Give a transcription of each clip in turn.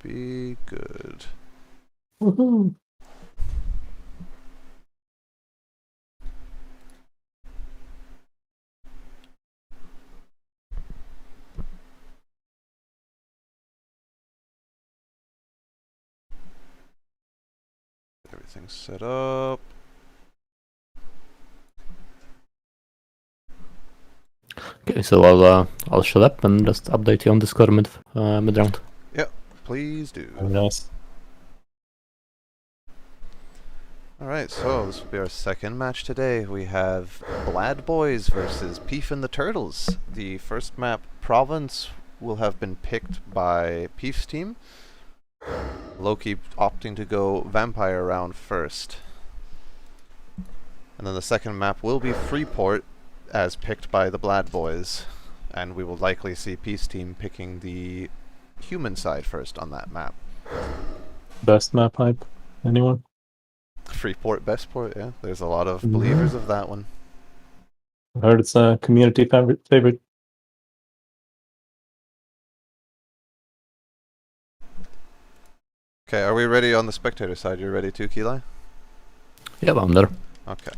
be good. Woohoo! Everything's set up. Okay, so I'll shut up and just update you on Discord mid round. Yep, please do. Very nice. Alright, so this will be our second match today. We have B.L.A.D Boys versus Peaf and the Turtles. The first map, Province, will have been picked by Peaf's team. Loki opting to go Vampire round first. And then the second map will be Freeport, as picked by the B.L.A.D Boys. And we will likely see Peaf's team picking the human side first on that map. Best map hype? Anyone? Freeport, Bestport, yeah. There's a lot of believers of that one. I heard it's a community favorite. Okay, are we ready on the spectator side? You're ready too, Keli? Yeah, I'm there. Okay.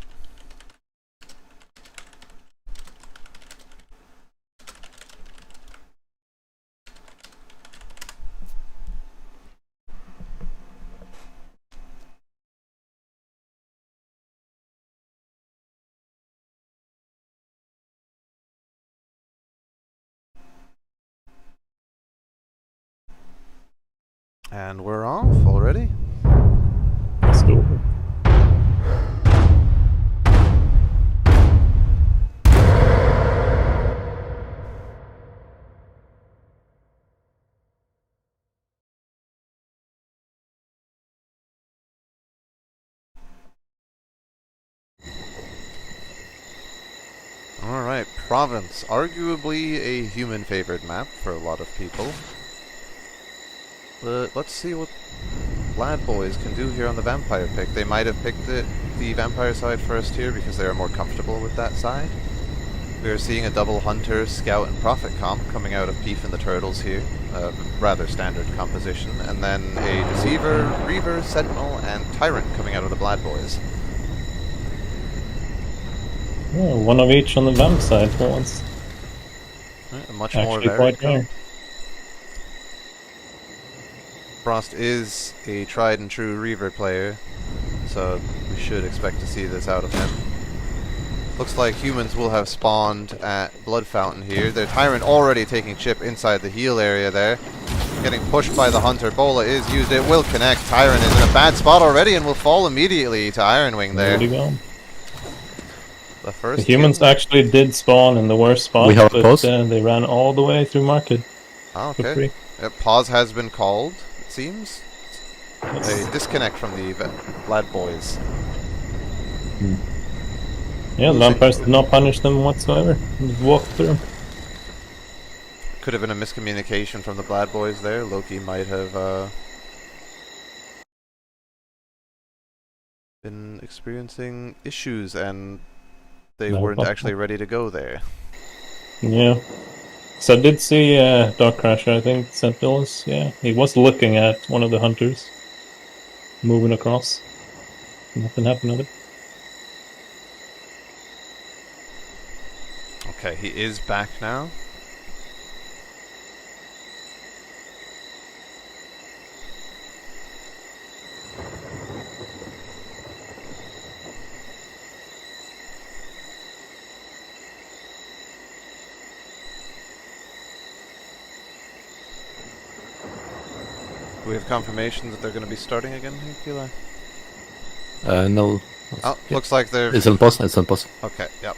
And we're off already. Let's go. Alright, Province. Arguably a human-favored map for a lot of people. But let's see what B.L.A.D Boys can do here on the Vampire pick. They might have picked the Vampire side first here because they are more comfortable with that side. We are seeing a double Hunter, Scout, and Prophet comp coming out of Peaf and the Turtles here. Rather standard composition. And then a Deceiver, Reaver, Sentinel, and Tyrant coming out of the B.L.A.D Boys. Yeah, one of each on the Vamp side for once. Right, much Actually more varied quite comp. rare. Frost is a tried and true Reaver player, so we should expect to see this out of him. Looks like humans will have spawned at Blood Fountain here. Their Tyrant already taking chip inside the heal area there. Getting pushed by the Hunter. Bola is used. It will connect. Tyrant is in a bad spot already and will fall immediately to Iron Wing there. The humans kill. actually did spawn in the worst spot, We have a but pause. they ran all the way through market. Oh, For okay. free. Pause has been called, it seems. Yes. A disconnect from the B.L.A.D Boys. Yeah, the vampires did not punish them whatsoever. Just walked through. Could have been a miscommunication from the B.L.A.D Boys there. Loki might have been experiencing issues and they No weren't problem. actually ready to go there. Yeah. So I did see Dark Crasher, I think, Sentinels. Yeah, he was looking at one of the hunters. Moving across. Nothing happened with it. Okay, he is back now. Do we have confirmation that they're going to be starting again here, Keli? No. Oh, looks like they're... It's on pause. It's on pause. Okay, yep.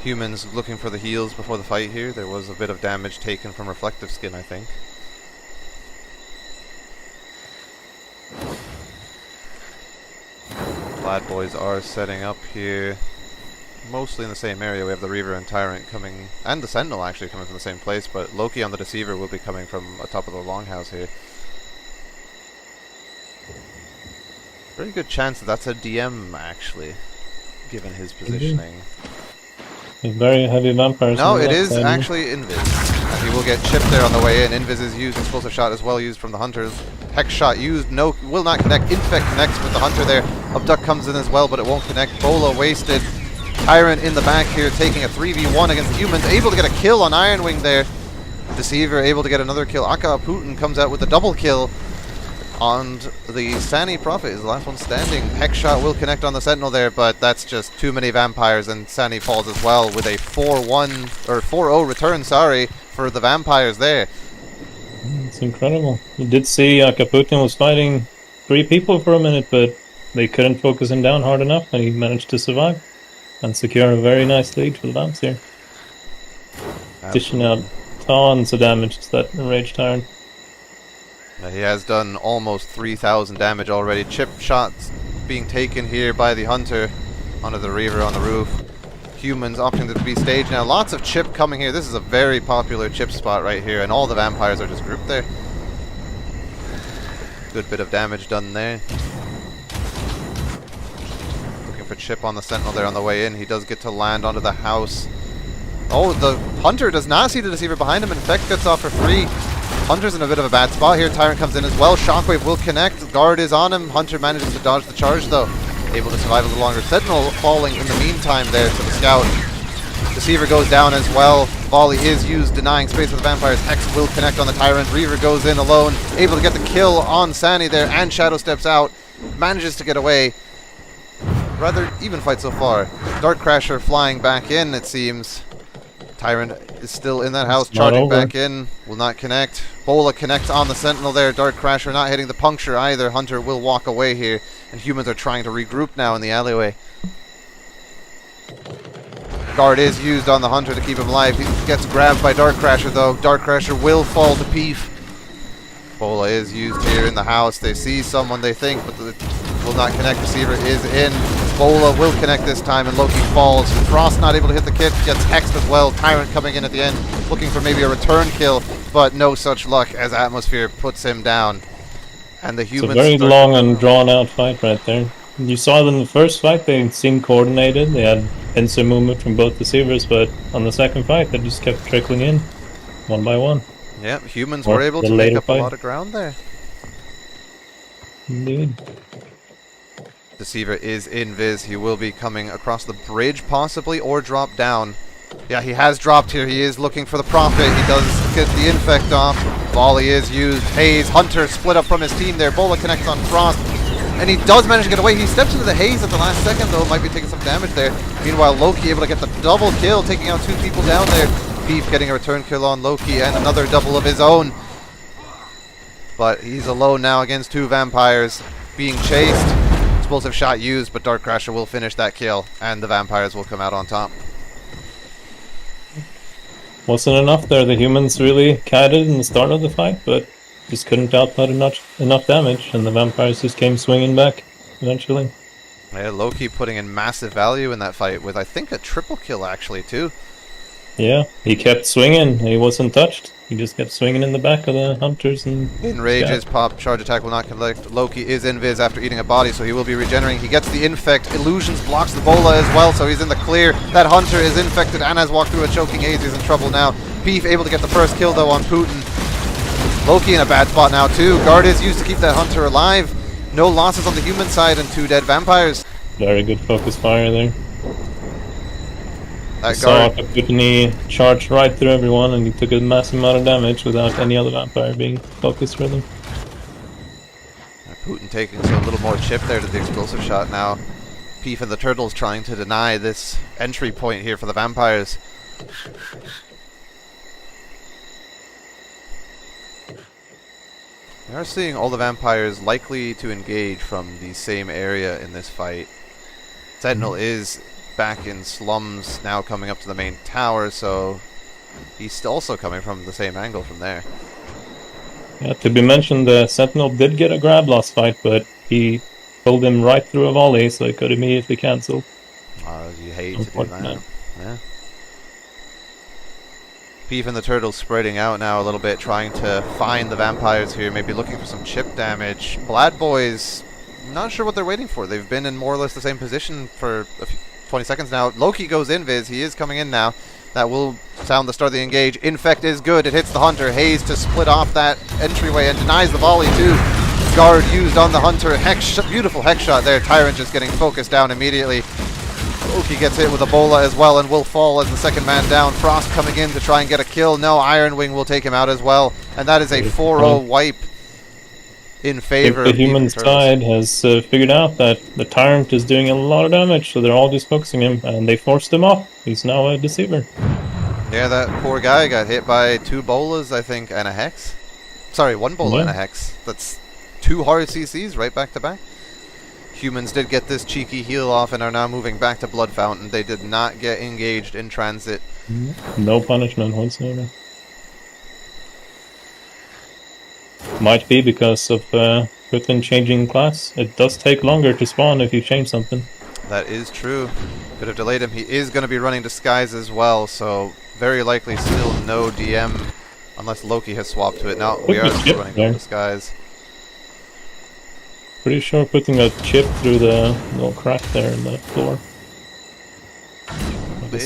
Humans looking for the heals before the fight here. There was a bit of damage taken from Reflective Skin, I think. B.L.A.D Boys are setting up here. Mostly in the same area. We have the Reaver and Tyrant coming, and the Sentinel actually coming from the same place, but Loki on the Deceiver will be coming from atop of the Longhouse here. Pretty good chance that that's a DM, actually, given his positioning. Very heavy vampires. No, on the it left is side. actually Invis. And he will get chipped there on the way in. Invis is used, explosive shot as well used from the hunters. Hex shot used, no, will not connect. Infect connects with the hunter there. Abduct comes in as well, but it won't connect. B.L.A. wasted. Tyrant in the back here taking a 3v1 against humans. Able to get a kill on Ironwing there. Deceiver able to get another kill. Aka Putin comes out with a double kill on the Sani Prophet is the last one standing. Hex shot will connect on the Sentinel there, but that's just too many vampires, and Sani falls as well with a 4-1 or 4-0 return, sorry, for the vampires there. It's incredible. You did see Kaputin was fighting 3 people for a minute, but they couldn't focus him down hard enough, and he managed to survive and secure a very nice lead for the Vamps here. Dishing out tons of damage to that enraged Tyrant. He has done almost 3,000 damage already. Chip shots being taken here by the hunter onto the Reaver on the roof. Humans opting to be staged now. Lots of chip coming here. This is a very popular chip spot right here, and all the vampires are just grouped there. Good bit of damage done there. Looking for chip on the Sentinel there on the way in. He does get to land onto the house. Oh, the hunter does not see the Deceiver behind him. Infect gets off for free. Hunter's in a bit of a bad spot here. Tyrant comes in as well. Shockwave will connect. Guard is on him. Hunter manages to dodge the charge though. Able to survive a little longer. Sentinel falling in the meantime there to the scout. Deceiver goes down as well. Volley is used, denying space for the vampires. Hex will connect on the Tyrant. Reaver goes in alone. Able to get the kill on Sani there, and Shadow steps out. Manages to get away. Rather even fight so far. Dark Crasher flying back in, it seems. Tyrant is still in that house, charging back in. Will not connect. B.L.A. connects on the Sentinel there. Dark Crasher not hitting the puncture either. Hunter will walk away here. And humans are trying to regroup now in the alleyway. Guard is used on the Hunter to keep him alive. He gets grabbed by Dark Crasher though. Dark Crasher will fall to Peaf. B.L.A. is used here in the house. They see someone they think, but will not connect. Receiver is in. B.L.A. will connect this time, and Loki falls. Frost not able to hit the kit, gets hexed as well. Tyrant coming in at the end, looking for maybe a return kill, but no such luck as Atmosphere puts him down. And the humans. It's a very long and drawn out fight right there. You saw them in the first fight, they seemed coordinated. They had pincer movement from both deceivers, but on the second fight, they just kept trickling in, one by one. Yeah, humans were able to make up a lot of ground there. Indeed. Deceiver is invis. He will be coming across the bridge possibly, or drop down. Yeah, he has dropped here. He is looking for the Prophet. He does get the infect off. Volley is used. Haze, Hunter split up from his team there. B.L.A. connects on Frost. And he does manage to get away. He steps into the haze at the last second though. Might be taking some damage there. Meanwhile, Loki able to get the double kill, taking out 2 people down there. Peaf getting a return kill on Loki and another double of his own. But he's alone now against 2 vampires being chased. Explosive shot used, but Dark Crasher will finish that kill, and the vampires will come out on top. Wasn't enough there. The humans really kited in the start of the fight, but just couldn't output enough damage, and the vampires just came swinging back eventually. Yeah, Loki putting in massive value in that fight with, I think, a triple kill actually too. Yeah, he kept swinging. He wasn't touched. He just kept swinging in the back of the hunters. And Enrages, pop, charge attack will not collect. Loki is invis after eating a body, so he will be regenerating. He gets the infect. Illusions blocks the B.L.A. as well, so he's in the clear. That hunter is infected and has walked through a choking haze. He's in trouble now. Peaf able to get the first kill though on Putin. Loki in a bad spot now too. Guard is used to keep that hunter alive. No losses on the human side and 2 dead vampires. Very good focus fire there. That saw guard. He charged right through everyone, and he took a massive amount of damage without any other vampire being focused for them. Putin taking a little more chip there to the explosive shot now. Peaf and the Turtles trying to deny this entry point here for the vampires. We are seeing all the vampires likely to engage from the same area in this fight. Sentinel is back in slums now, coming up to the main tower, so he's also coming from the same angle from there. Yeah, to be mentioned, the Sentinel did get a grab last fight, but he pulled him right through a volley, so he could immediately cancel. You hate to do that. Yeah. Peaf and the Turtles spreading out now a little bit, trying to find the vampires here, maybe looking for some chip damage. B.L.A.D boys, not sure what they're waiting for. They've been in more or less the same position for a few 20 seconds now. Loki goes invis. He is coming in now. That will sound the start of the engage. Infect is good. It hits the Hunter. Haze to split off that entryway and denies the volley too. Guard used on the Hunter. Beautiful hex shot there. Tyrant just getting focused down immediately. Loki gets hit with Ebola as well and will fall as the second man down. Frost coming in to try and get a kill. No, Iron Wing will take him out as well. And that is a 4-0 wipe in favor the of human side has figured out that the Tyrant is doing a lot of damage, so they're all just focusing him, and they forced him off. He's now a Deceiver. Yeah, that poor guy got hit by 2 bolas, I think, and a hex. Sorry, 1 bola and a hex. That's 2 hard CCs right back to back. Humans did get this cheeky heal off and are now moving back to Blood Fountain. They did not get engaged in transit. No punishment whatsoever. Might be because of Putin changing class. It does take longer to spawn if you change something. That is true. Could have delayed him. He is going to be running Disguise as well, so very likely still no DM unless Loki has swapped to it. Now we are running Disguise. Pretty sure putting a chip through the little crack there in the floor. The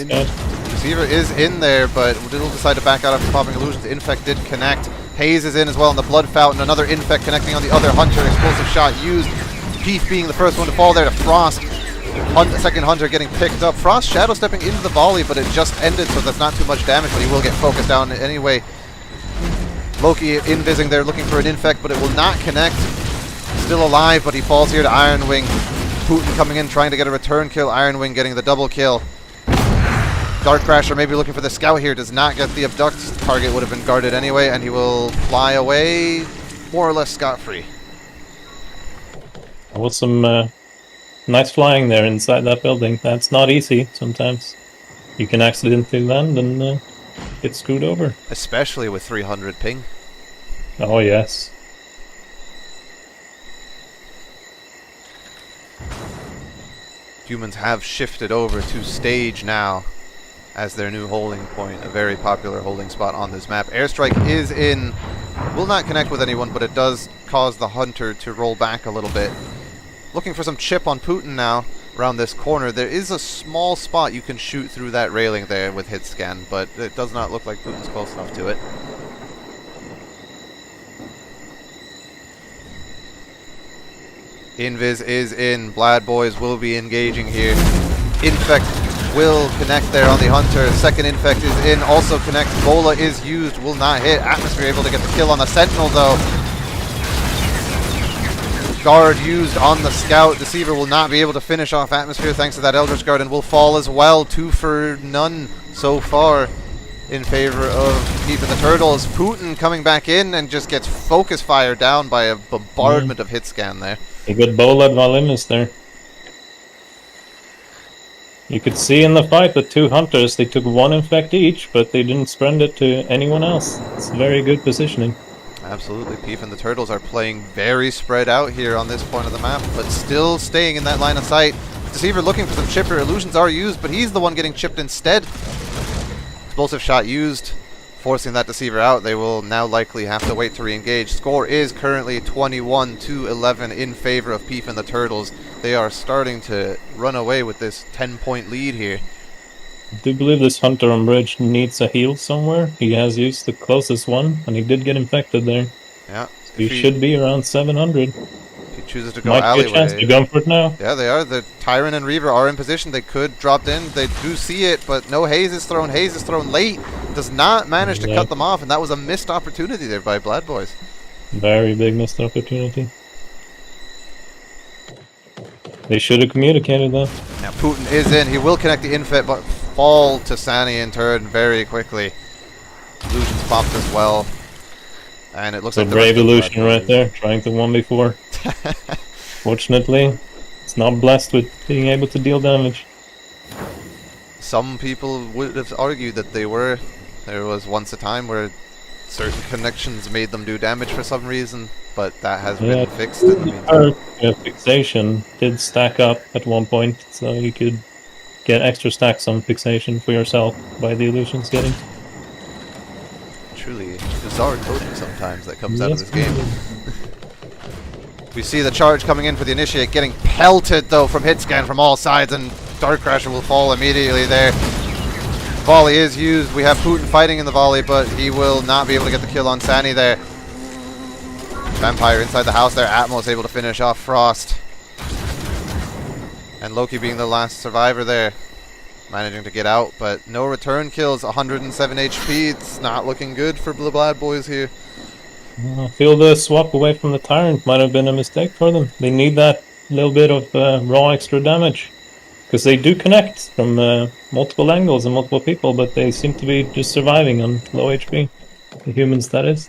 Deceiver is in there, but will decide to back out after popping illusions. The Infect did connect. Haze is in as well in the Blood Fountain. Another Infect connecting on the other Hunter. Explosive shot used. Peaf being the first one to fall there to Frost. Second Hunter getting picked up. Frost shadow stepping into the volley, but it just ended, so that's not too much damage, but he will get focused down anyway. Loki invising there looking for an Infect, but it will not connect. Still alive, but he falls here to Iron Wing. Putin coming in trying to get a return kill. Iron Wing getting the double kill. Dark Crasher maybe looking for the scout here. Does not get the abduct. Target would have been guarded anyway, and he will fly away more or less scot-free. There was some nice flying there inside that building. That's not easy sometimes. You can accidentally land and get screwed over. Especially with 300 ping. Oh yes. Humans have shifted over to Stage now as their new holding point, a very popular holding spot on this map. Airstrike is in, will not connect with anyone, but it does cause the Hunter to roll back a little bit. Looking for some chip on Putin now around this corner. There is a small spot you can shoot through that railing there with hit scan, but it does not look like Putin's close enough to it. Invis is in. B.L.A.D boys will be engaging here. Infect will connect there on the Hunter. Second Infect is in. Also connect. Bola is used. Will not hit. Atmosphere able to get the kill on the Sentinel though. Guard used on the Scout. Deceiver will not be able to finish off Atmosphere thanks to that Eldritch Guard and will fall as well. 2 for none so far in favor of Peaf and the Turtles. Putin coming back in and just gets focus fire down by a bombardment of hit scan there. A good B.L.A.D Valimus there. You could see in the fight the 2 Hunters, they took 1 Infect each, but they didn't spread it to anyone else. It's very good positioning. Absolutely. Peaf and the Turtles are playing very spread out here on this point of the map, but still staying in that line of sight. Deceiver looking for some chipper. Illusions are used, but he's the one getting chipped instead. Explosive shot used, forcing that Deceiver out. They will now likely have to wait to re-engage. Score is currently 21-11 in favor of Peaf and the Turtles. They are starting to run away with this 10-point lead here. I do believe this Hunter on bridge needs a heal somewhere. He has used the closest one, and he did get infected there. Yeah. So he should be around 700. If he chooses to go Might alleyway. be a chance to go for it now. Yeah, they are. The Tyrant and Reaver are in position. They could drop in. They do see it, but no Haze is thrown. Haze is thrown late. Does not manage to cut them off, and that was a missed opportunity there by B.L.A.D boys. Very big missed opportunity. They should have communicated that. Now Putin is in. He will connect the Infect, but fall to Sani in turn very quickly. Illusions popped as well. And it looks like a brave illusion right there, trying to 1v4. Fortunately, it's not blessed with being able to deal damage. Some people would have argued that they were. There was once a time where certain connections made them do damage for some reason, but that has been fixed in the meantime. Fixation did stack up at one point, so you could get extra stacks on fixation for yourself by the illusions getting. Truly bizarre coding sometimes that comes out of this game. We see the charge coming in for the Initiate, getting pelted though from hit scan from all sides, and Dark Crasher will fall immediately there. volley is used. We have Putin fighting in the volley, but he will not be able to get the kill on Sani there. Vampire inside the house there. Atmo is able to finish off Frost. And Loki being the last survivor there. Managing to get out, but no return kills. 107 HP. It's not looking good for the B.L.A.D boys here. I feel the swap away from the Tyrant might have been a mistake for them. They need that little bit of raw extra damage. Because they do connect from multiple angles and multiple people, but they seem to be just surviving on low HP. The humans, that is.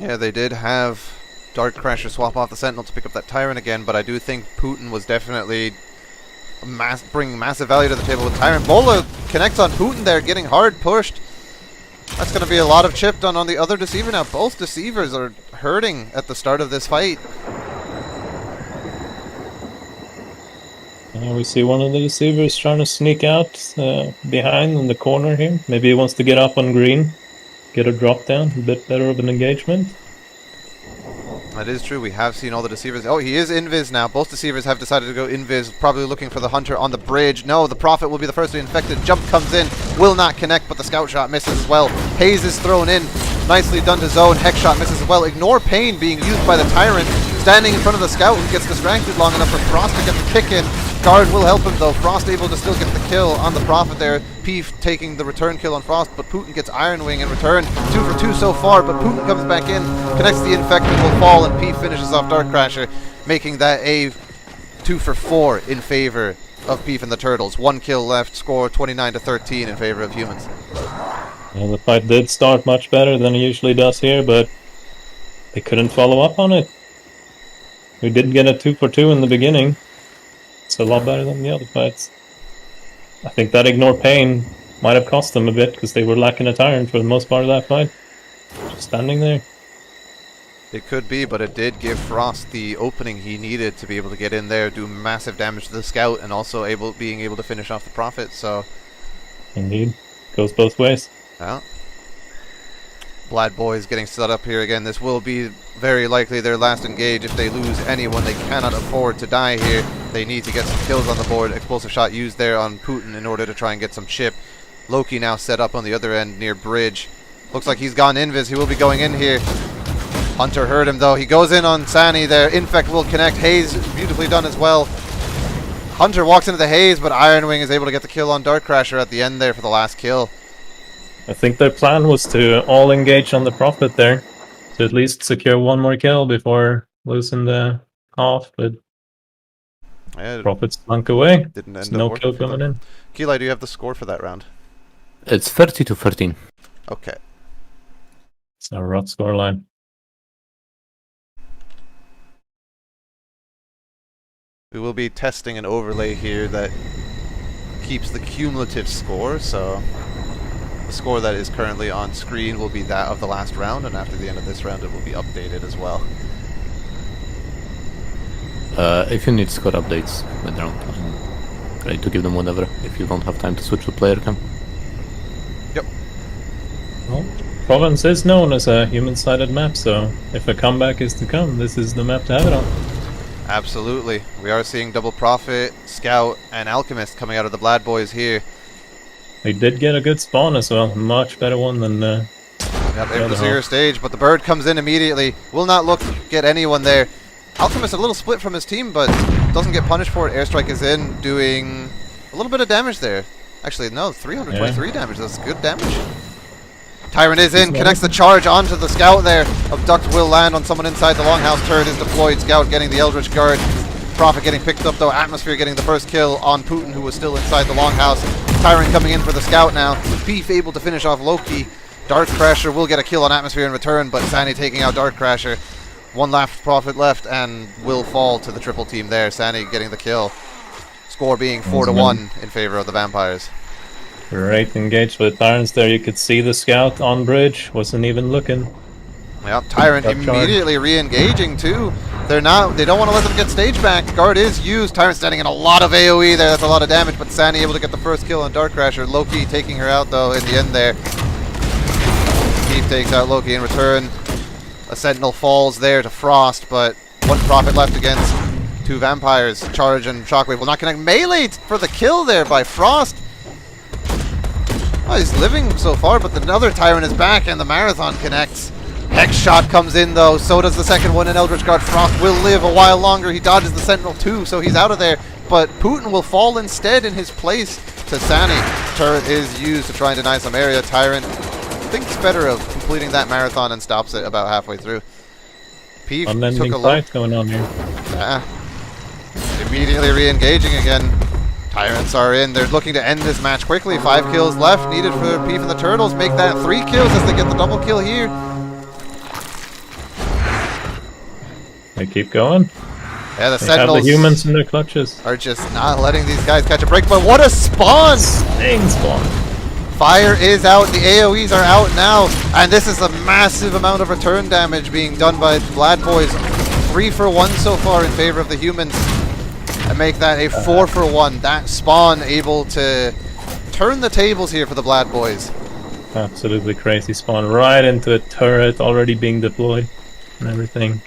Yeah, they did have Dark Crasher swap off the Sentinel to pick up that Tyrant again, but I do think Putin was definitely bringing massive value to the table with Tyrant. Bola connects on Putin there, getting hard pushed. That's going to be a lot of chip done on the other Deceiver now. Both Deceivers are hurting at the start of this fight. We see one of the Deceivers trying to sneak out behind in the corner here. Maybe he wants to get up on green, get a drop down, a bit better of an engagement. That is true. We have seen all the Deceivers. Oh, he is invis now. Both Deceivers have decided to go invis, probably looking for the Hunter on the bridge. No, the Prophet will be the first to be infected. Jump comes in, will not connect, but the Scout Shot misses as well. Haze is thrown in. Nicely done to Zone. Hex Shot misses as well. Ignore Pain being used by the Tyrant. Standing in front of the Scout who gets distracted long enough for Frost to get the kick in. Guard will help him though. Frost able to still get the kill on the Prophet there. Peaf taking the return kill on Frost, but Putin gets Iron Wing in return. 2 for 2 so far, but Putin comes back in, connects the Infected, will fall, and Peaf finishes off Dark Crasher, making that a 2 for 4 in favor of Peaf and the Turtles. 1 kill left, score 29-13 in favor of humans. Yeah, the fight did start much better than it usually does here, but they couldn't follow up on it. We did get a 2 for 2 in the beginning. It's a lot better than the other fights. I think that Ignore Pain might have cost them a bit because they were lacking a Tyrant for the most part of that fight. Just standing there. It could be, but it did give Frost the opening he needed to be able to get in there, do massive damage to the Scout, and also being able to finish off the Prophet, so... Indeed. Goes both ways. Yeah. B.L.A.D boys getting set up here again. This will be very likely their last engage. If they lose anyone, they cannot afford to die here. They need to get some kills on the board. Explosive shot used there on Putin in order to try and get some chip. Loki now set up on the other end near bridge. Looks like he's gone invis. He will be going in here. Hunter heard him though. He goes in on Sani there. Infect will connect. Haze beautifully done as well. Hunter walks into the Haze, but Iron Wing is able to get the kill on Dark Crasher at the end there for the last kill. I think their plan was to all engage on the Prophet there, to at least secure one more kill before losing the half, but yeah, Prophet slunk away. Didn't end no up kill working for coming them. in. Keli, do you have the score for that round? It's 30-13. Okay. It's a rough scoreline. We will be testing an overlay here that keeps the cumulative score, so the score that is currently on screen will be that of the last round, and after the end of this round it will be updated as well. If you need score updates mid-round, I'm ready to give them whenever, if you don't have time to switch to player cam. Yep. Well, Province is known as a human-sided map, so if a comeback is to come, this is the map to have it on. Absolutely. We are seeing Double Prophet, Scout, and Alchemist coming out of the B.L.A.D boys here. They did get a good spawn as well, much better one than Yep, able to see your stage, but the bird comes in immediately. Will not look to get anyone there. Alchemist a little split from his team, but doesn't get punished for it. Airstrike is in, doing a little bit of damage there. Actually, no, 323 damage. That's good damage. Tyrant is in, connects the charge onto the Scout there. Abduct will land on someone inside the Longhouse. Turret is deployed. Scout getting the Eldritch Guard. Prophet getting picked up though. Atmosphere getting the first kill on Putin, who was still inside the Longhouse. Tyrant coming in for the Scout now. Peaf able to finish off Loki. Dark Crasher will get a kill on Atmosphere in return, but Sani taking out Dark Crasher. One last Prophet left and will fall to the triple team there. Sani getting the kill. Score being 4-1 in favor of the Vampires. Great engage with Tyrants there. You could see the Scout on bridge. Wasn't even looking. Yep, Tyrant immediately re-engaging too. They don't want to let them get stage back. Guard is used. Tyrant standing in a lot of AoE there. That's a lot of damage, but Sani able to get the first kill on Dark Crasher. Loki taking her out though in the end there. Peaf takes out Loki in return. A Sentinel falls there to Frost, but one Prophet left against two Vampires. Charge and Shockwave will not connect. Melee for the kill there by Frost. Oh, he's living so far, but another Tyrant is back, and the Marathon connects. Hex shot comes in, though. So does the second one, and Eldritch Guard Frost will live a while longer. He dodges the Sentinel, too, so he's out of there. But Putin will fall instead in his place to Sani. Turret is used to try and deny some area. Tyrant thinks better of completing that Marathon and stops it about halfway through. Peaf took Unending a look. fight going on here. Immediately re-engaging again. Tyrants are in. They're looking to end this match quickly. 5 kills left needed for Peaf and the Turtles. Make that 3 kills as they get the double kill here. They keep going. Yeah, the They Sentinels have the humans in their clutches. are just not letting these guys catch a break. But what a spawn! Staying spawn. Fire is out. The AoEs are out now. And this is a massive amount of return damage being done by the B.L.A.D boys. 3 for 1 so far in favor of the humans. And make that a 4 for 1. That spawn able to turn the tables here for the B.L.A.D boys. Absolutely crazy spawn. Right into a turret already being deployed and everything.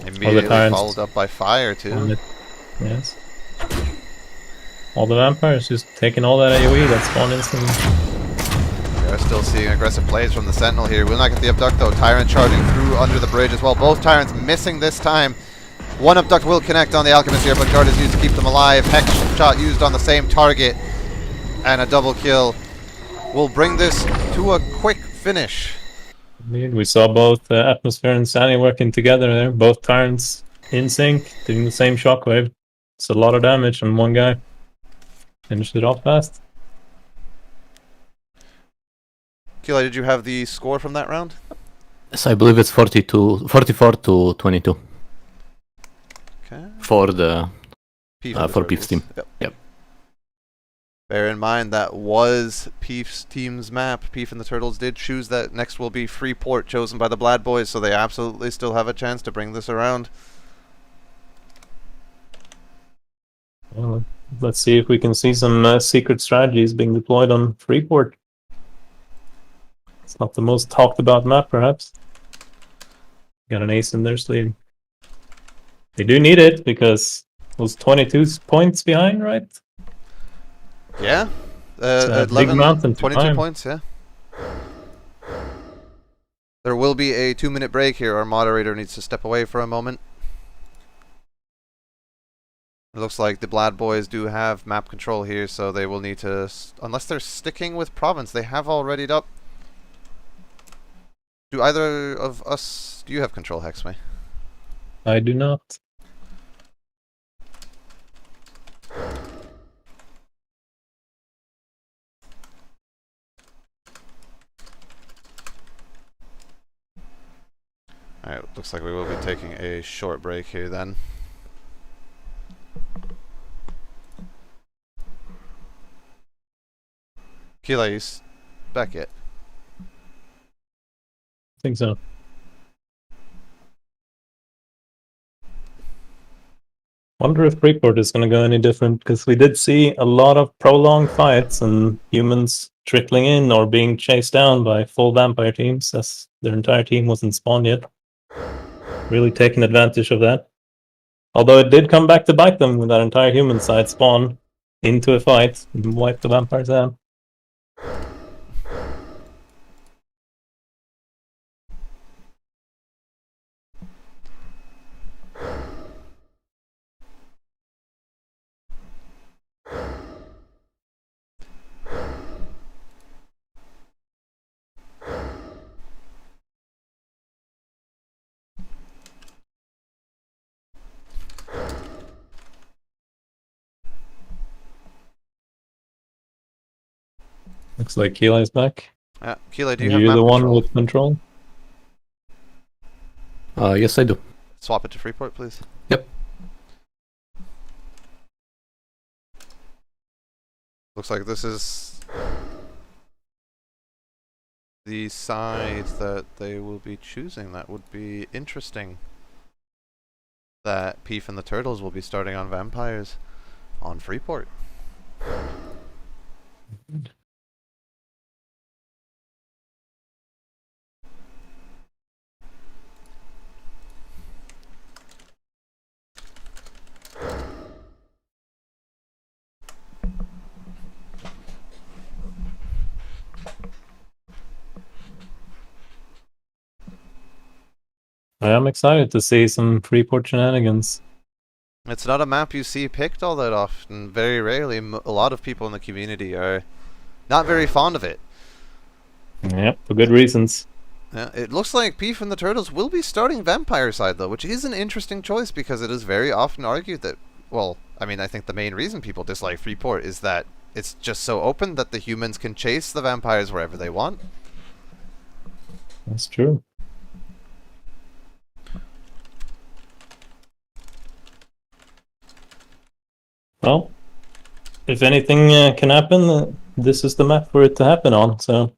Immediately followed up by fire too. Yes. All the vampires just taking all that AoE that spawned instantly. We are still seeing aggressive plays from the Sentinel here. Will not get the abduct though. Tyrant charging through under the bridge as well. Both Tyrants missing this time. One abduct will connect on the Alchemist here, but Guard is used to keep them alive. Hex shot used on the same target. And a double kill will bring this to a quick finish. Indeed, we saw both Atmosphere and Sani working together there. Both Tyrants in sync, doing the same shockwave. It's a lot of damage on one guy. Finished it off fast. Kila, did you have the score from that round? Yes, I believe it's 44 to 22. Okay. For the For Peaf's team. Yep. Bear in mind that was Peaf's team's map. Peaf and the Turtles did choose that next will be Freeport, chosen by the B.L.A.D boys, so they absolutely still have a chance to bring this around. Well, let's see if we can see some secret strategies being deployed on Freeport. It's not the most talked about map, perhaps. Got an ace in their sleeve. They do need it because it was 22 points behind, right? Yeah. a 11, big mountain to 22 climb. points, yeah. There will be a 2-minute break here. Our moderator needs to step away for a moment. It looks like the B.L.A.D boys do have map control here, so they will need to, unless they're sticking with province, they have already up. Do either of us, do you have control, Hexway? I do not. Alright, looks like we will be taking a short break here then. Kila, you back yet? I think so. Wonder if Freeport is going to go any different, because we did see a lot of prolonged fights and humans trickling in or being chased down by full vampire teams as their entire team wasn't spawned yet. Really taking advantage of that. Although it did come back to bite them with that entire human side spawn into a fight and wipe the vampires out. Looks like Kila is back. Kila, do you Are have you map the one control? with control? Yes, I do. Swap it to Freeport, please. Yep. Looks like this is the side that they will be choosing. That would be interesting. That Peaf and the Turtles will be starting on vampires on Freeport. I am excited to see some Freeport shenanigans. It's not a map you see picked all that often. Very rarely. A lot of people in the community are not very fond of it. Yep, for good reasons. Yeah, it looks like Peaf and the Turtles will be starting Vampire side though, which is an interesting choice because it is very often argued that, well, I mean, I think the main reason people dislike Freeport is that it's just so open that the humans can chase the vampires wherever they want. That's true. Well, if anything can happen, this is the map for it to happen on. So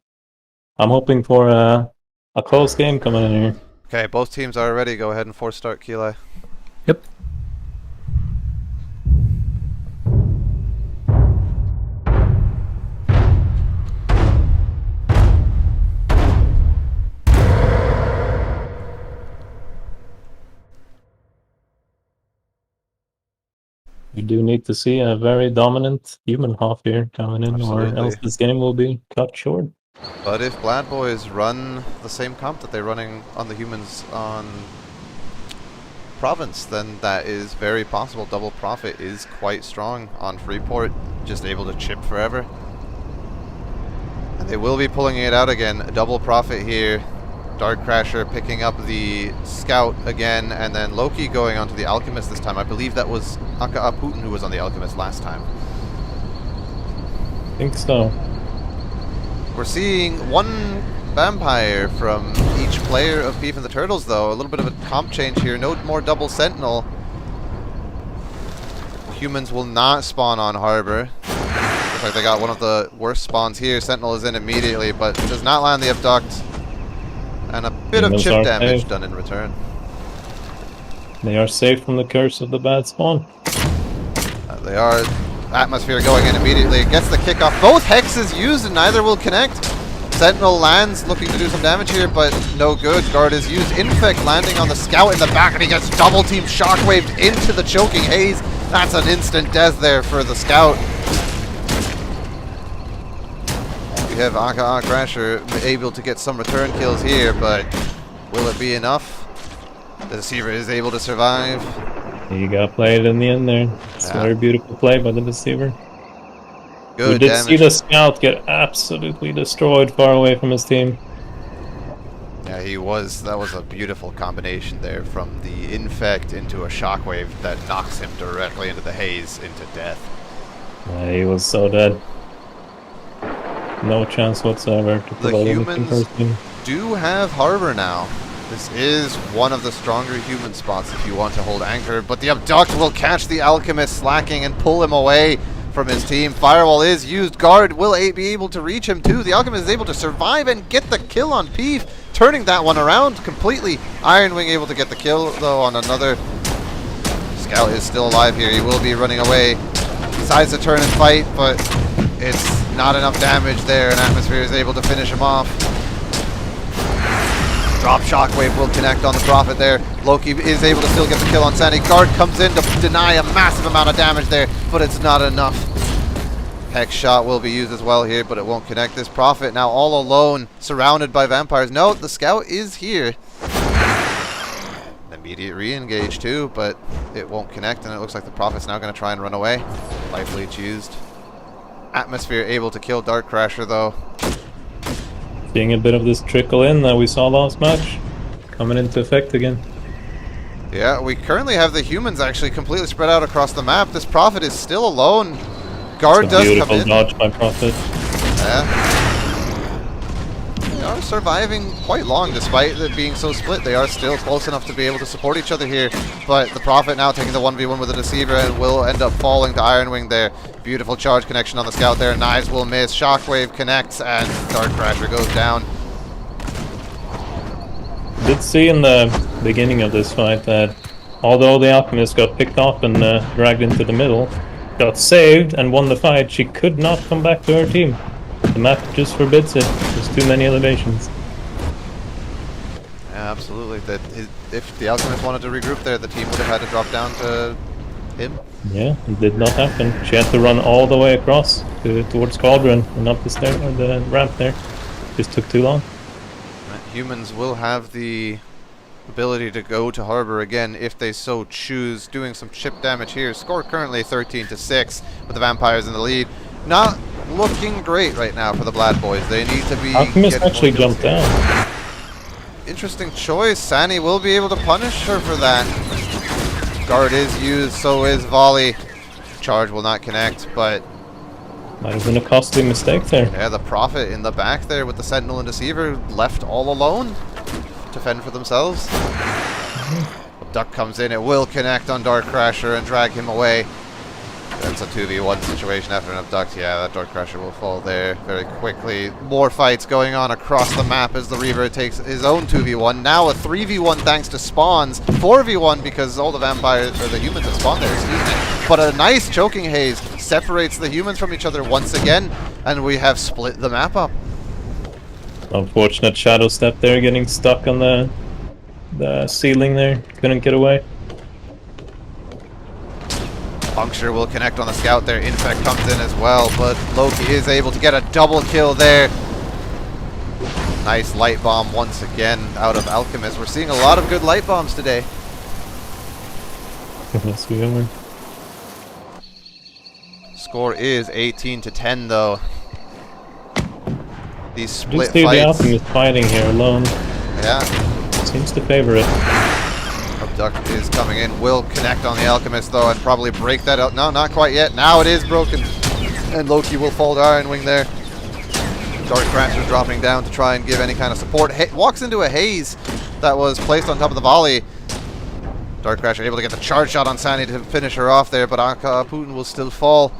I'm hoping for a close game coming in here. Okay, both teams are ready. Go ahead and force start Kili. Yep. You do need to see a very dominant human half here coming in, Absolutely. or else this game will be cut short. But if B.L.A.D boys run the same comp that they're running on the humans on Province, then that is very possible. Double Profit is quite strong on Freeport, just able to chip forever. And they will be pulling it out again. Double Profit here. Dark Crasher picking up the Scout again, and then Loki going onto the Alchemist this time. I believe that was Aka Putin who was on the Alchemist last time. I think so. We're seeing one Vampire from each player of Peaf and the Turtles, though. A little bit of a comp change here. No more double Sentinel. Humans will not spawn on Harbor. Looks like they got one of the worst spawns here. Sentinel is in immediately, but does not land the Abduct. And a bit of chip damage done in return. They are safe from the curse of the bad spawn. They are. Atmosphere going in immediately. Gets the kickoff. Both hexes used and neither will connect. Sentinel lands looking to do some damage here, but no good. Guard is used. Infect landing on the Scout in the back, and he gets double team shockwaved into the choking haze. That's an instant death there for the Scout. We have Aka Crasher able to get some return kills here, but will it be enough? The Deceiver is able to survive. You got played in the end there. It's a very beautiful play by the Deceiver. Good we did damage. see the Scout get absolutely destroyed far away from his team. Yeah, he was. That was a beautiful combination there, from the infect into a shockwave that knocks him directly into the haze, into death. Yeah, he was so dead. No chance whatsoever to The provide anything for humans his team. do have Harbor now. This is one of the stronger human spots if you want to hold anchor, but the Abduct will catch the Alchemist slacking and pull him away from his team. Firewall is used. Guard will be able to reach him too. The Alchemist is able to survive and get the kill on Peaf, turning that one around completely. Ironwing able to get the kill though on another. Scout is still alive here. He will be running away. Decides to turn and fight, but it's not enough damage there, and Atmosphere is able to finish him off. Drop Shockwave will connect on the Prophet there. Loki is able to still get the kill on Sandy. Guard comes in to deny a massive amount of damage there, but it's not enough. Hex Shot will be used as well here, but it won't connect. This Prophet now all alone, surrounded by vampires. No, the Scout is here. Immediate re-engage too, but it won't connect, and it looks like the Prophet's now going to try and run away. Life Leech used. Atmosphere able to kill Dark Crasher though. Seeing a bit of this trickle in that we saw last match coming into effect again. Yeah, we currently have the humans actually completely spread out across the map. This Prophet is still alone. Guard does come in. Beautiful dodge by Prophet. Yeah. They are surviving quite long despite it being so split. They are still close enough to be able to support each other here. But the Prophet now taking the 1v1 with the Deceiver and will end up falling to Ironwing there. Beautiful charge connection on the Scout there. Knives will miss. Shockwave connects and Dark Crasher goes down. Did see in the beginning of this fight that although the Alchemist got picked off and dragged into the middle, got saved and won the fight, she could not come back to her team. The map just forbids it. There's too many elevations. Yeah, absolutely. If the Alchemist wanted to regroup there, the team would have had to drop down to him. Yeah, it did not happen. She had to run all the way across towards Cauldron and up the stair or the ramp there. Just took too long. Humans will have the ability to go to harbor again if they so choose, doing some chip damage here. Score currently 13-6 with the vampires in the lead. Not looking great right now for the B.L.A.D boys. They need to be Alchemist actually jumped here. down. Interesting choice. Sani will be able to punish her for that. Guard is used, so is volley. Charge will not connect, but Might have been a costly mistake there. yeah, the Prophet in the back there with the Sentinel and Deceiver left all alone to fend for themselves. Duck comes in, it will connect on Dark Crasher and drag him away. That's a 2v1 situation after an abduct. Yeah, that Dark Crasher will fall there very quickly. More fights going on across the map as the Reaver takes his own 2v1. Now a 3v1 thanks to spawns. 4v1 because all the vampires, or the humans have spawned there, excuse me. But a nice choking haze separates the humans from each other once again, and we have split the map up. Unfortunate shadow step there, getting stuck on the ceiling there. Couldn't get away. Puncture will connect on the scout there. Infect comes in as well, but Loki is able to get a double kill there. Nice light bomb once again out of Alchemist. We're seeing a lot of good light bombs today. Yes, we are. Score is 18-10 though. These split Just the fights. Alchemist fighting here alone. Yeah. Seems to favor it. Abduct is coming in. Will connect on the Alchemist though and probably break that out. No, not quite yet. Now it is broken. And Loki will fall to Iron Wing there. Dark Crasher dropping down to try and give any kind of support. Walks into a haze that was placed on top of the volley. Dark Crasher able to get the charge shot on Sani to finish her off there, but Putin will still fall.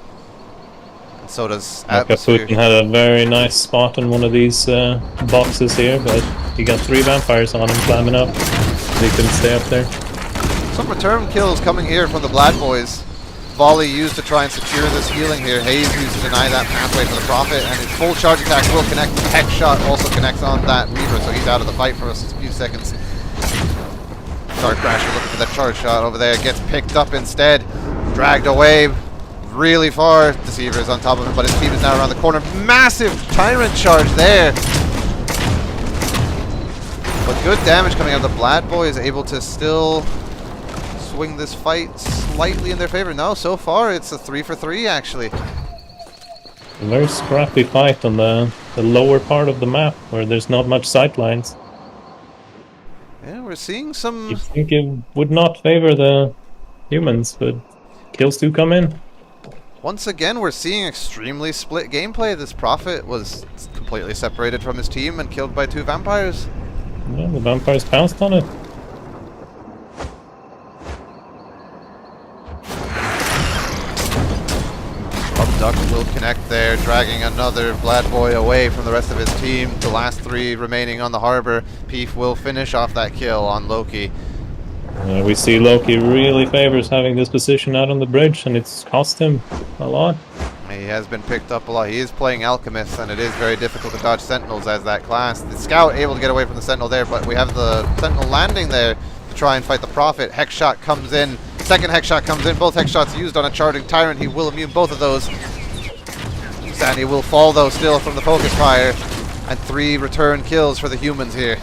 And so does Atmosphere. Putin had a very nice spot on one of these boxes here, but he got 3 vampires on him climbing up. He couldn't stay up there. Some return kills coming here from the B.L.A.D boys. Volley used to try and secure this healing here. Haze used to deny that pathway for the Prophet, and his full charge attack will connect. The Hex shot also connects on that Reaver, so he's out of the fight for a few seconds. Dark Crasher looking for that charge shot over there. Gets picked up instead. Dragged away really far. Deceiver is on top of him, but his team is now around the corner. Massive Tyrant charge there. But good damage coming out of the B.L.A.D boys, able to still swing this fight slightly in their favor. No, so far it's a 3-for-3 actually. A very scrappy fight on the lower part of the map where there's not much sightlines. Yeah, we're seeing some... You'd think it would not favor the humans, but kills do come in. Once again, we're seeing extremely split gameplay. This Prophet was completely separated from his team and killed by 2 vampires. Yeah, the vampires pounced on it. Abduct will connect there, dragging another B.L.A.D boy away from the rest of his team. The last 3 remaining on the harbor. Peaf will finish off that kill on Loki. We see Loki really favors having this position out on the bridge, and it's cost him a lot. He has been picked up a lot. He is playing Alchemist, and it is very difficult to dodge Sentinels as that class. The Scout able to get away from the Sentinel there, but we have the Sentinel landing there to try and fight the Prophet. Hex shot comes in. Second Hex shot comes in. Both Hex shots used on a charging Tyrant. He will immune both of those. Sani will fall, though, still from the focus fire. And 3 return kills for the humans here.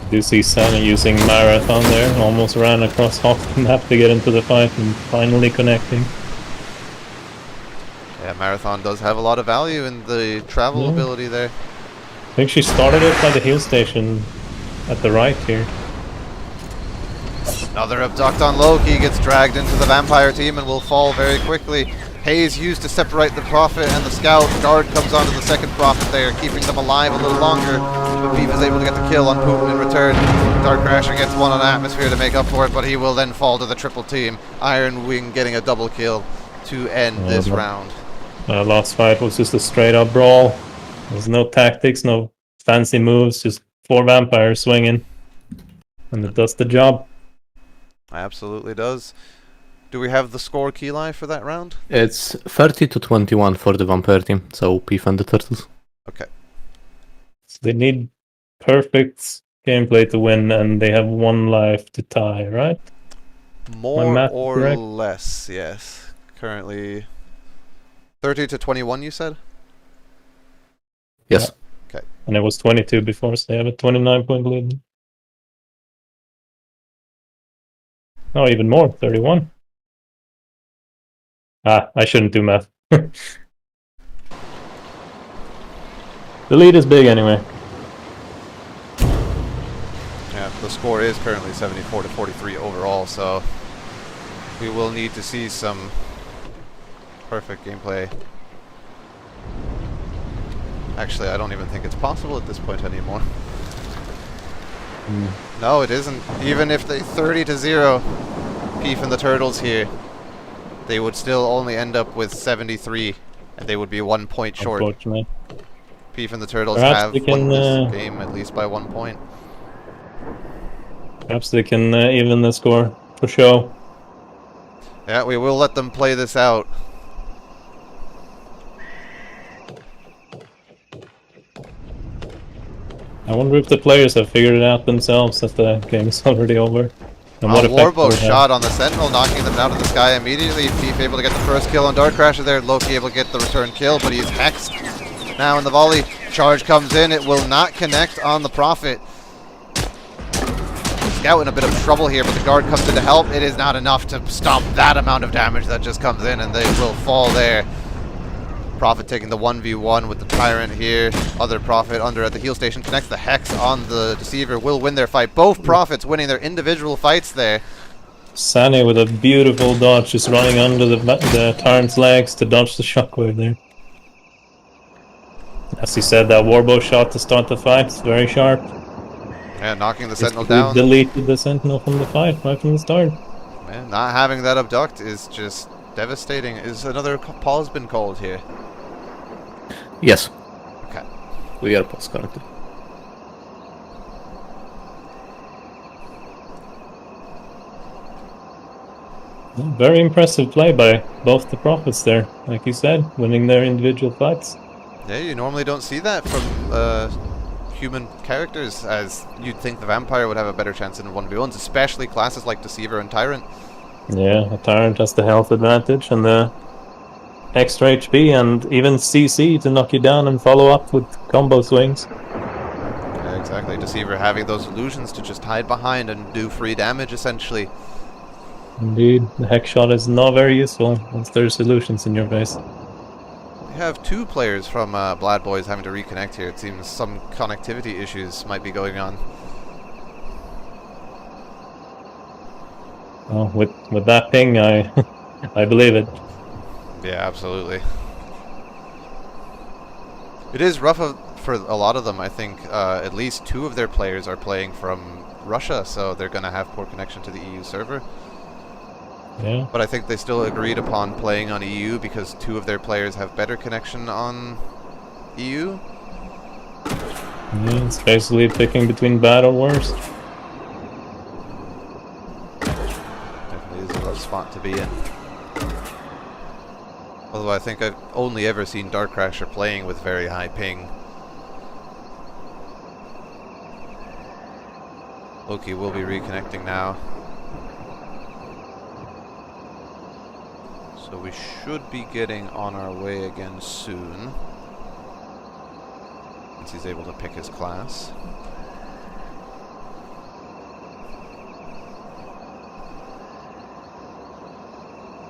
You do see Sani using Marathon there. Almost ran across half the map to get into the fight and finally connecting. Yeah, Marathon does have a lot of value in the travel ability there. I think she started it by the heal station at the right here. Another abduct on Loki, gets dragged into the vampire team and will fall very quickly. Haze used to separate the Prophet and the Scout. Guard comes onto the second Prophet there, keeping them alive a little longer. But Peaf is able to get the kill on Putin in return. Dark Crasher gets one on Atmosphere to make up for it, but he will then fall to the triple team. Iron Wing getting a double kill to end this round. Last fight was just a straight up brawl. There's no tactics, no fancy moves, just 4 vampires swinging. And it does the job. Absolutely does. Do we have the score key live for that round? It's 30-21 for the vampire team, so Peaf and the Turtles. Okay. So they need perfect gameplay to win, and they have 1 life to tie, right? More or correct? Less, yes. Currently 30-21, you said? Yes. Yeah. Okay. And it was 22 before, so they have a 29-point lead. Oh, even more, 31. Ah, I shouldn't do math. The lead is big anyway. Yeah, the score is currently 74 to 43 overall, so we will need to see some perfect gameplay. Actually, I don't even think it's possible at this point anymore. No, it isn't. Even if they 30 to 0 Peaf and the Turtles here, they would still only end up with 73, and they would be 1 point short. Unfortunately. Peaf and the Turtles Perhaps have they can, won this game at least by 1 point. Perhaps they can even the score for show. Yeah, we will let them play this out. I wonder if the players have figured it out themselves that the game is already over. And what effect Warbow will it have. shot on the Sentinel, knocking them down to the sky immediately. Peaf able to get the first kill on Dark Crasher there. Loki able to get the return kill, but he's hexed. Now in the volley, charge comes in. It will not connect on the Prophet. Scout in a bit of trouble here, but the guard comes in to help. It is not enough to stop that amount of damage that just comes in, and they will fall there. Prophet taking the 1v1 with the Tyrant here. Other Prophet under at the heal station connects the Hex on the Deceiver. Will win their fight. Both Prophets winning their individual fights there. Sani with a beautiful dodge, just running under the Tyrant's legs to dodge the shockwave there. As he said, that Warbow shot to start the fight, it's very sharp. Yeah, knocking the Sentinel Basically down. deleted the Sentinel from the fight right from the start. Man, not having that abduct is just devastating. Is another pause been called here? Yes. Okay. We are pause currently. Very impressive play by both the Prophets there, like you said, winning their individual fights. Yeah, you normally don't see that from human characters, as you'd think the Vampire would have a better chance in 1v1s, especially classes like Deceiver and Tyrant. Yeah, a Tyrant has the health advantage and the extra HP and even CC to knock you down and follow up with combo swings. Yeah, exactly. Deceiver having those illusions to just hide behind and do free damage, essentially. Indeed, the Hex shot is not very useful once there's illusions in your face. We have two players from B.L.A.D Boys having to reconnect here. It seems some connectivity issues might be going on. Well, with that ping, I I believe it. Yeah, absolutely. It is rough for a lot of them. I think at least two of their players are playing from Russia, so they're going to have poor connection to the EU server. Yeah. But I think they still agreed upon playing on EU because two of their players have better connection on EU. Yeah, it's basically picking between bad or worst. Definitely is a rough spot to be in. Although I think I've only ever seen Dark Crasher playing with very high ping. Loki will be reconnecting now. So we should be getting on our way again soon. Once he's able to pick his class.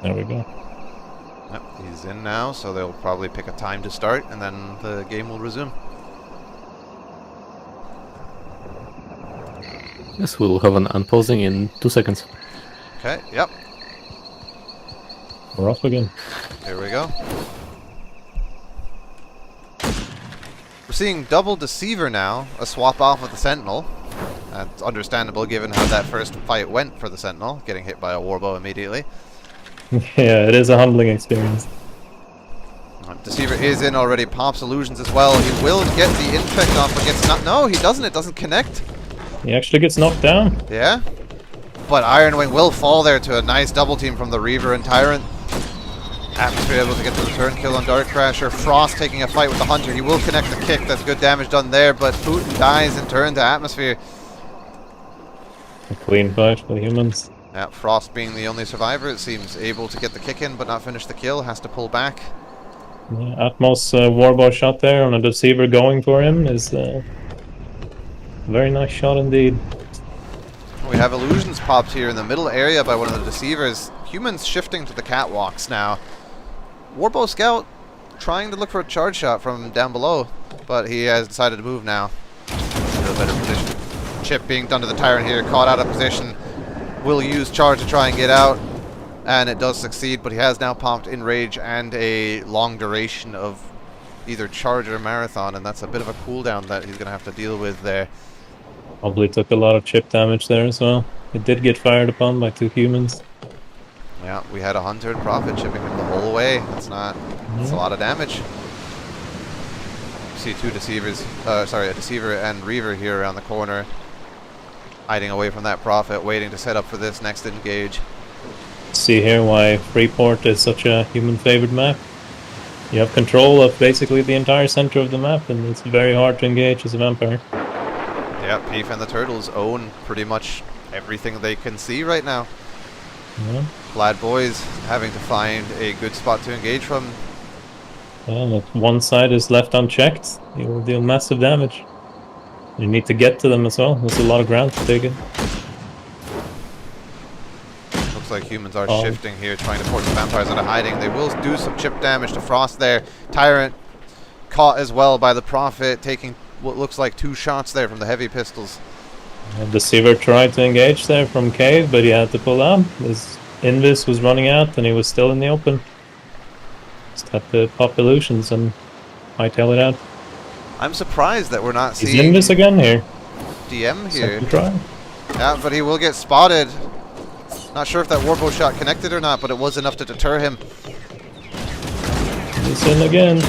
There we go. Yep, he's in now, so they'll probably pick a time to start, and then the game will resume. Yes, we'll have an unpausing in 2 seconds. Okay, yep, We're off again. here we go. We're seeing double Deceiver now, a swap off with the Sentinel. That's understandable given how that first fight went for the Sentinel, getting hit by a Warbow immediately. Yeah, it is a humbling experience. Deceiver is in already, pops illusions as well. He will get the infect off, but gets not. No, he doesn't. It doesn't connect. He actually gets knocked down. Yeah, but Iron Wing will fall there to a nice double team from the Reaver and Tyrant. Atmosphere able to get the return kill on Dark Crasher. Frost taking a fight with the Hunter. He will connect the kick. That's good damage done there, but Putin dies in turn to Atmosphere. A clean fight for the humans. Yeah, Frost being the only survivor, it seems, able to get the kick in but not finish the kill. Has to pull back. Yeah, Atmos Warbow shot there on a Deceiver going for him is a very nice shot indeed. We have illusions popped here in the middle area by one of the deceivers. Humans shifting to the catwalks now. Warbow Scout trying to look for a charge shot from down below, but he has decided to move now. To a better position. Chip being done to the Tyrant here, caught out of position. Will use charge to try and get out, and it does succeed, but he has now popped Enrage and a long duration of either charge or marathon, and that's a bit of a cooldown that he's going to have to deal with there. Probably took a lot of chip damage there as well. It did get fired upon by 2 humans. Yeah, we had a Hunter and Prophet chipping him the whole way. That's not... That's a lot of damage. See 2 deceivers... sorry, a Deceiver and Reaver here around the corner. Hiding away from that Prophet, waiting to set up for this next engage. See here why Freeport is such a human-favored map. You have control of basically the entire center of the map, and it's very hard to engage as a vampire. Yeah, Peaf and the Turtles own pretty much everything they can see right now. Yeah. B.L.A.D boys having to find a good spot to engage from. And if one side is left unchecked, you will deal massive damage. You need to get to them as well. There's a lot of ground to take in. Looks like humans are shifting here, trying to force the vampires out of hiding. They will do some chip damage to Frost there. Tyrant caught as well by the Prophet, taking what looks like 2 shots there from the heavy pistols. The Deceiver tried to engage there from Cave, but he had to pull out. His Invis was running out, and he was still in the open. Just had to pop illusions and hightail it out. I'm surprised that we're not seeing... Is Invis again here? DM here. Second try. Yeah, but he will get spotted. Not sure if that Warbow shot connected or not, but it was enough to deter him. He's in again.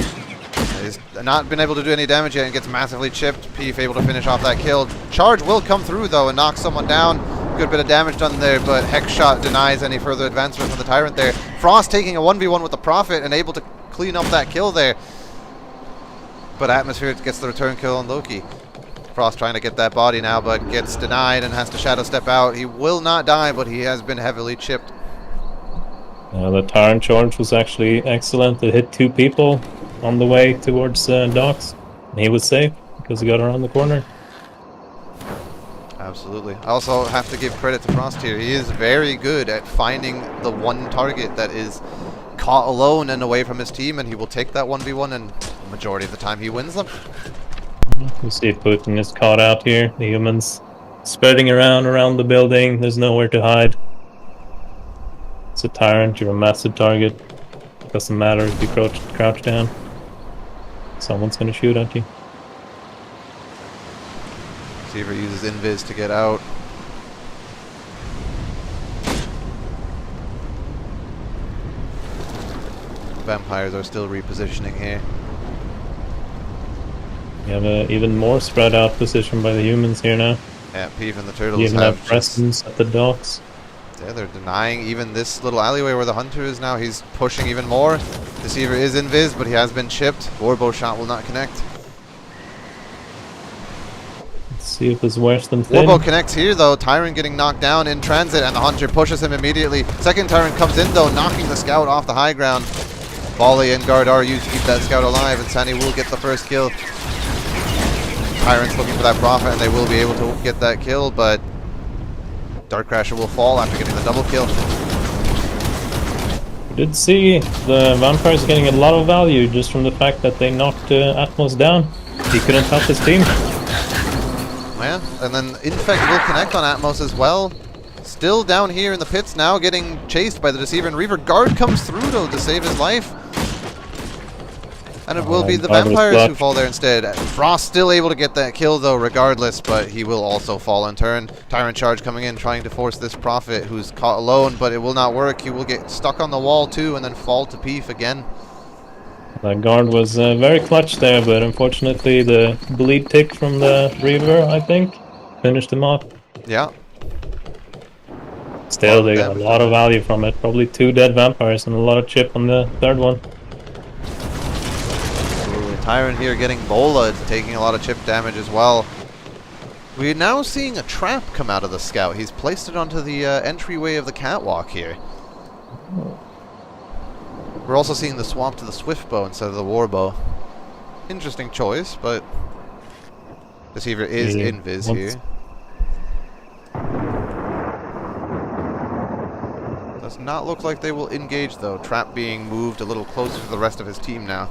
He's not been able to do any damage yet and gets massively chipped. Peaf able to finish off that kill. Charge will come through though and knock someone down. Good bit of damage done there, but Hex Shot denies any further advancement from the Tyrant there. Frost taking a 1v1 with the Prophet and able to clean up that kill there. But Atmosphere gets the return kill on Loki. Frost trying to get that body now, but gets denied and has to shadow step out. He will not die, but he has been heavily chipped. The Tyrant charge was actually excellent. It hit 2 people on the way towards docks. And he was safe because he got around the corner. Absolutely. I also have to give credit to Frost here. He is very good at finding the one target that is caught alone and away from his team, and he will take that 1v1, and the majority of the time he wins them. You see Putin is caught out here. The humans spreading around the building. There's nowhere to hide. It's a Tyrant. You're a massive target. Doesn't matter if you crouch down. Someone's gonna shoot at you. Deceiver uses Invis to get out. Vampires are still repositioning here. You have an even more spread out position by the humans here now. Yeah, Peaf and the Turtles You even have have presence at the docks. Yeah, they're denying even this little alleyway where the Hunter is now. He's pushing even more. Deceiver is invis, but he has been chipped. Warbow shot will not connect. Let's see if it's worse than thin. Warbow connects here though. Tyrant getting knocked down in transit, and the Hunter pushes him immediately. Second Tyrant comes in though, knocking the Scout off the high ground. Volley and guard are used to keep that Scout alive, and Sandy will get the first kill. Tyrant's looking for that Prophet, and they will be able to get that kill, but Dark Crasher will fall after getting the double kill. We did see the vampires getting a lot of value just from the fact that they knocked Atmos down. He couldn't help his team. Yeah, and then Infect will connect on Atmos as well. Still down here in the pits now, getting chased by the Deceiver and Reaver. Guard comes through though to save his life. And it will be the vampires who fall there instead. Frost still able to get that kill though regardless, but he will also fall in turn. Tyrant charge coming in, trying to force this Prophet who's caught alone, but it will not work. He will get stuck on the wall too and then fall to Peaf again. That guard was very clutch there, but unfortunately the bleed tick from the Reaver, I think, finished him off. Yeah. Still, they got a lot of value from it. Probably 2 dead vampires and a lot of chip on the third one. Tyrant here getting B.L.A.D, taking a lot of chip damage as well. We're now seeing a trap come out of the Scout. He's placed it onto the entryway of the catwalk here. We're also seeing the swap to the Swift Bow instead of the War Bow. Interesting choice, but Deceiver is invis here. Does not look like they will engage though. Trap being moved a little closer to the rest of his team now.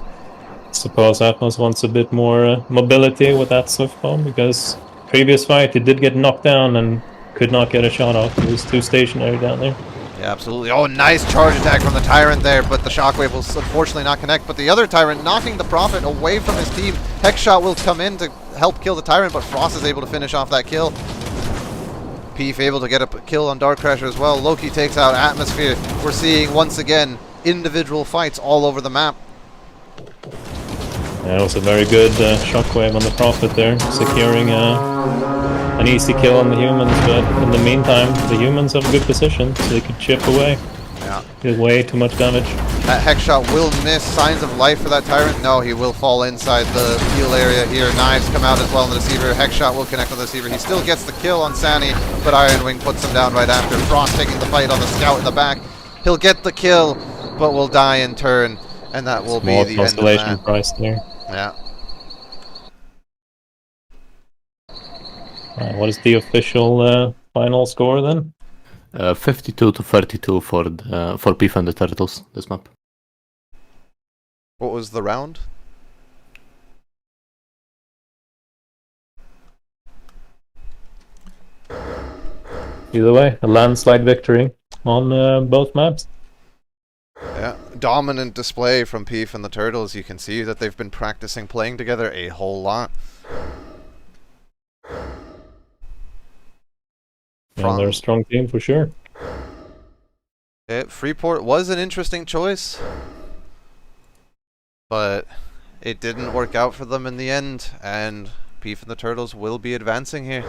Suppose Atmos wants a bit more mobility with that swift bomb, because previous fight he did get knocked down and could not get a shot off. He was too stationary down there. Yeah, absolutely. Oh, nice charge attack from the Tyrant there, but the Shockwave will unfortunately not connect. But the other Tyrant knocking the Prophet away from his team. Hex Shot will come in to help kill the Tyrant, but Frost is able to finish off that kill. Peaf able to get a kill on Dark Crasher as well. Loki takes out Atmosphere. We're seeing, once again, individual fights all over the map. Yeah, it was a very good shockwave on the Prophet there, securing an easy kill on the humans, but in the meantime, the humans have a good position, so they could chip away. Yeah. Did way too much damage. That Hex Shot will miss. Signs of life for that Tyrant. No, he will fall inside the heal area here. Knives come out as well on the Deceiver. Hex Shot will connect with the Deceiver. He still gets the kill on Sani, but Iron Wing puts him down right after. Frost taking the fight on the Scout in the back. He'll get the kill, but will die in turn, and that will be the end of that. Price there. Yeah. What is the official final score then? 52 to 32 for Peaf and the Turtles, this map. What was the round? Either way, a landslide victory on both maps. Yeah, dominant display from Peaf and the Turtles. You can see that they've been practicing playing together a whole lot. Yeah, they're a strong team for sure. Freeport was an interesting choice, but it didn't work out for them in the end, and Peaf and the Turtles will be advancing here.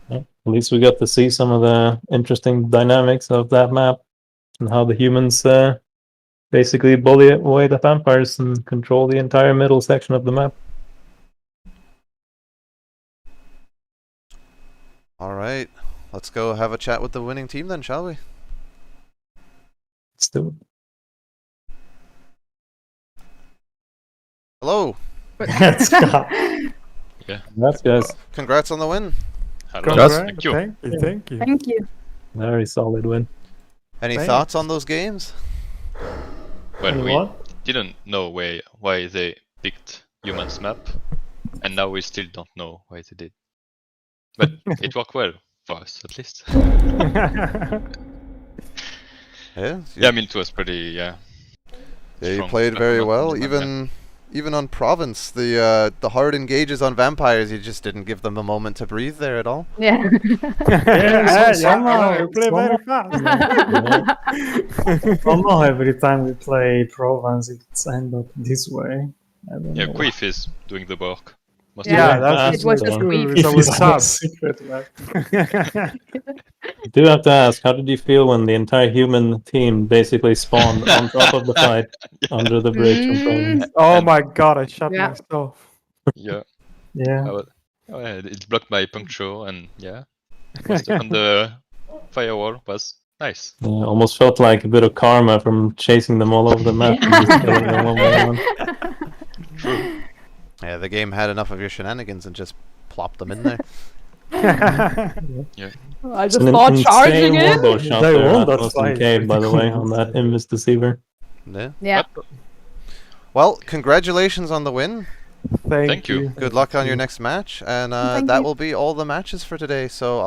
Yeah, at least we got to see some of the interesting dynamics of that map and how the humans basically bully away the vampires and control the entire middle section of the map. Alright, let's go have a chat with the winning team then, shall we? Let's do it. Hello! Let's go. Yeah. Congrats, guys. Congrats on the win. Hello. Thank you. Thank you. Thank you. Very solid win. Any Thanks. thoughts on those games? Well, we What? didn't know why they picked humans map, and now we still don't know why they did. But it worked well for us, at least. Yeah, Yeah, I mean, it was pretty, yeah, you strong played very performance well. from the man, Even on Province, the hard engages on vampires, you just didn't give them a moment to breathe there at all. Yeah. Somehow we play very fast. Somehow every time we play Provence, it's ended up this way. I don't Yeah, know. Queef is doing the work. Most Yeah, of that's It was just true. Queef. It's always It's sad. our Secret lab. I do have to ask, how did you feel when the entire human team basically spawned on top of the fight under the bridge from Province? Oh my god, I shot Yeah. myself. Yeah, Yeah. it blocked my puncture, and yeah, stuck on the firewall was nice. Yeah, almost felt like a bit of karma from chasing them all over the map and just killing them one by one. Yeah, the game had enough of your shenanigans and just plopped them in there. I It's just an thought charging insane in. warbow shot They there won at that Austin fight. Cave, by the way, on that Invis Deceiver. Yeah. Yeah. Well, congratulations on the win. Thank you. Good luck on your next match, and Thank that you. will be all the matches for today. So